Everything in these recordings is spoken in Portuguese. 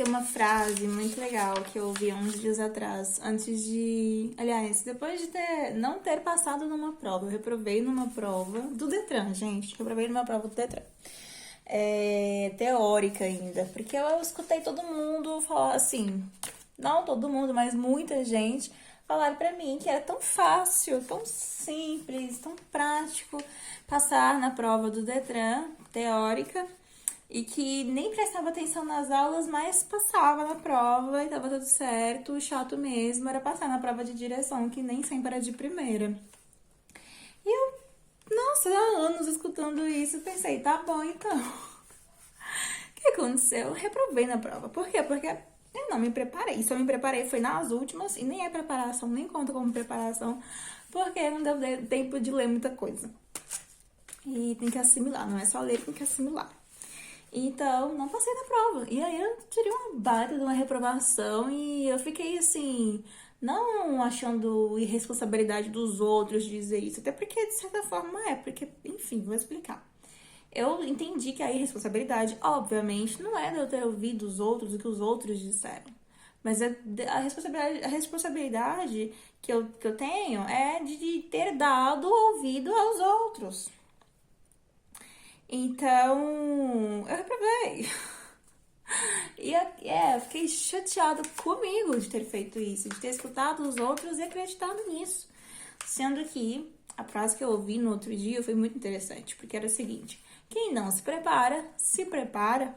Tem uma frase muito legal que eu ouvi uns dias atrás, antes de... Aliás, depois de não ter passado numa prova. Eu reprovei numa prova do Detran, gente. Reprovei numa prova do Detran. Teórica ainda. Porque eu escutei todo mundo falar assim... Não todo mundo, mas muita gente falar pra mim que era tão fácil, tão simples, tão prático passar na prova do Detran, teórica. E que nem prestava atenção nas aulas, mas passava na prova e tava tudo certo. O chato mesmo era passar na prova de direção, que nem sempre era de primeira. E eu, nossa, há anos escutando isso, pensei, tá bom então. O que aconteceu? Eu reprovei na prova. Por quê? Porque eu não me preparei. Se eu me preparei foi nas últimas, e nem é preparação, nem conta como preparação, porque não deu tempo de ler muita coisa. E tem que assimilar, não é só ler, tem que assimilar. Então, não passei na prova. E aí eu tirei uma baita de uma reprovação e eu fiquei assim, não achando irresponsabilidade dos outros dizer isso, até porque de certa forma porque, enfim, vou explicar. Eu entendi que a irresponsabilidade, obviamente, não é de eu ter ouvido os outros, o que os outros disseram. Mas a responsabilidade que eu tenho é de ter dado ouvido aos outros. Então, eu reprovei. E eu fiquei chateada comigo de ter feito isso, de ter escutado os outros e acreditado nisso. Sendo que a frase que eu ouvi no outro dia foi muito interessante, porque era o seguinte: quem não se prepara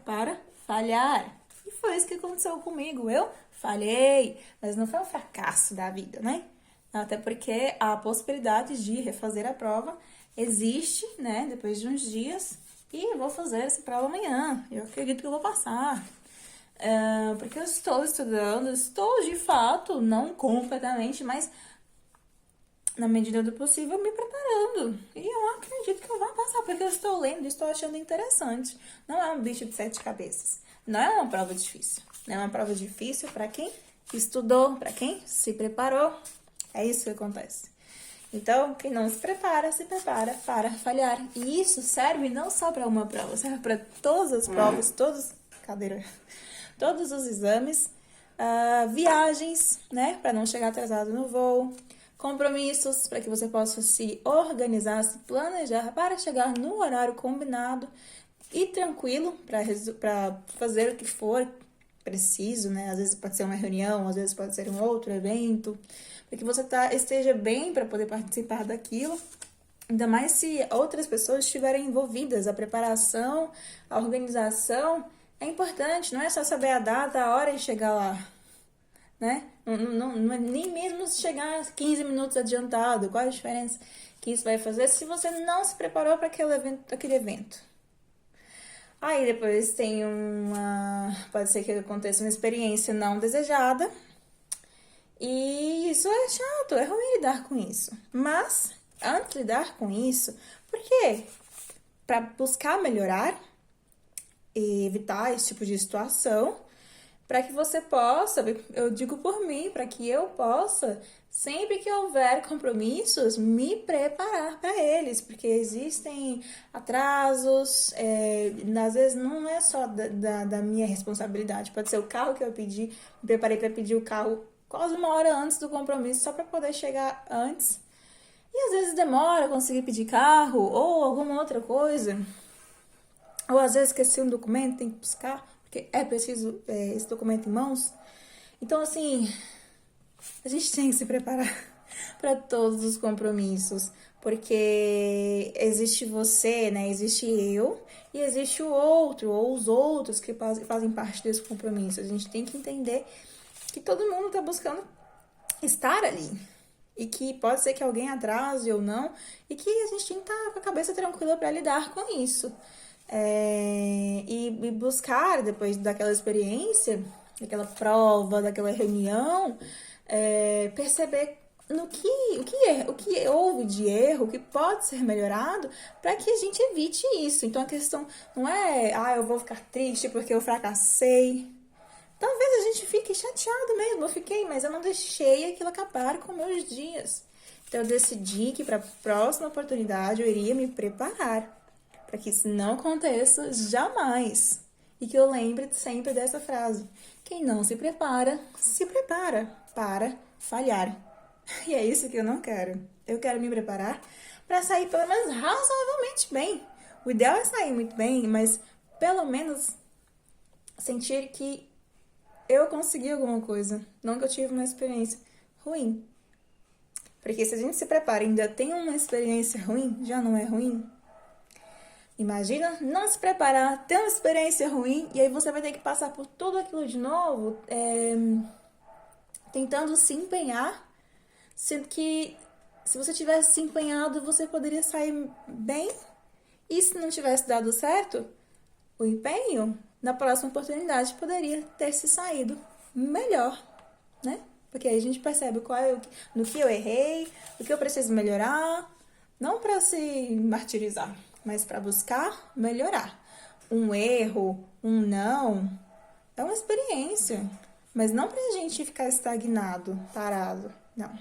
para falhar. E foi isso que aconteceu comigo. Eu falhei, mas não foi um fracasso da vida, né? Até porque a possibilidade de refazer a prova existe, né? Depois de uns dias. E eu vou fazer essa prova amanhã. Eu acredito que eu vou passar. Porque eu estou estudando, estou de fato, não completamente, mas na medida do possível me preparando. E eu acredito que eu vou passar, porque eu estou lendo e estou achando interessante. Não é um bicho de 7 cabeças. Não é uma prova difícil. Não é uma prova difícil para quem estudou, para quem se preparou. É isso que acontece. Então, quem não se prepara para falhar. E isso serve não só para uma prova, serve para todas as provas, todos os exames, viagens, né, para não chegar atrasado no voo, compromissos para que você possa se organizar, se planejar para chegar no horário combinado e tranquilo para fazer o que for preciso, né? Às vezes pode ser uma reunião, às vezes pode ser um outro evento, para que você esteja bem para poder participar daquilo. Ainda mais se outras pessoas estiverem envolvidas. A preparação, a organização é importante, não é só saber a data, a hora e chegar lá, né? Não é nem mesmo chegar 15 minutos adiantado. Qual a diferença que isso vai fazer se você não se preparou para aquele evento? Aí depois tem pode ser que aconteça uma experiência não desejada. E isso é chato, é ruim lidar com isso. Mas, antes de lidar com isso, por quê? Para buscar melhorar e evitar esse tipo de situação, para que você possa, eu digo por mim, para que eu possa, sempre que houver compromissos, me preparar para eles, porque existem atrasos, às vezes não é só da minha responsabilidade, pode ser o carro que eu pedi, me preparei para pedir o carro quase uma hora antes do compromisso, só para poder chegar antes. E às vezes demora conseguir pedir carro ou alguma outra coisa. Ou às vezes esqueci um documento, tem que buscar, porque é preciso esse documento em mãos. Então, assim, a gente tem que se preparar para todos os compromissos, porque existe você, né? Existe eu e existe o outro, ou os outros que fazem parte desse compromisso. A gente tem que entender que todo mundo está buscando estar ali. E que pode ser que alguém atrase ou não. E que a gente tem que estar com a cabeça tranquila para lidar com isso. E buscar, depois daquela experiência, daquela prova, daquela reunião, perceber o que houve de erro, o que pode ser melhorado, para que a gente evite isso. Então a questão não é, eu vou ficar triste porque eu fracassei. Talvez a gente fique chateado mesmo, eu fiquei, mas eu não deixei aquilo acabar com meus dias. Então eu decidi que para a próxima oportunidade eu iria me preparar para que isso não aconteça jamais. e que eu lembre sempre dessa frase. Quem não se prepara para falhar. E é isso que eu não quero. Eu quero me preparar para sair pelo menos razoavelmente bem. O ideal é sair muito bem, mas pelo menos sentir que eu consegui alguma coisa. Não que eu tive uma experiência ruim. Porque se a gente se prepara e ainda tem uma experiência ruim, já não é ruim? Imagina não se preparar, ter uma experiência ruim, e aí você vai ter que passar por tudo aquilo de novo, tentando se empenhar, sendo que se você tivesse se empenhado, você poderia sair bem, e se não tivesse dado certo, o empenho, na próxima oportunidade, poderia ter se saído melhor, né? Porque aí a gente percebe no que eu errei, o que eu preciso melhorar, não para se martirizar, mas para buscar melhorar. Um erro, um não, é uma experiência, mas não pra gente ficar estagnado, parado, não.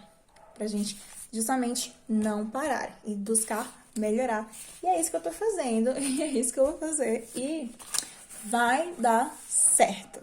Pra gente justamente não parar e buscar melhorar. E é isso que eu tô fazendo, e é isso que eu vou fazer, e vai dar certo.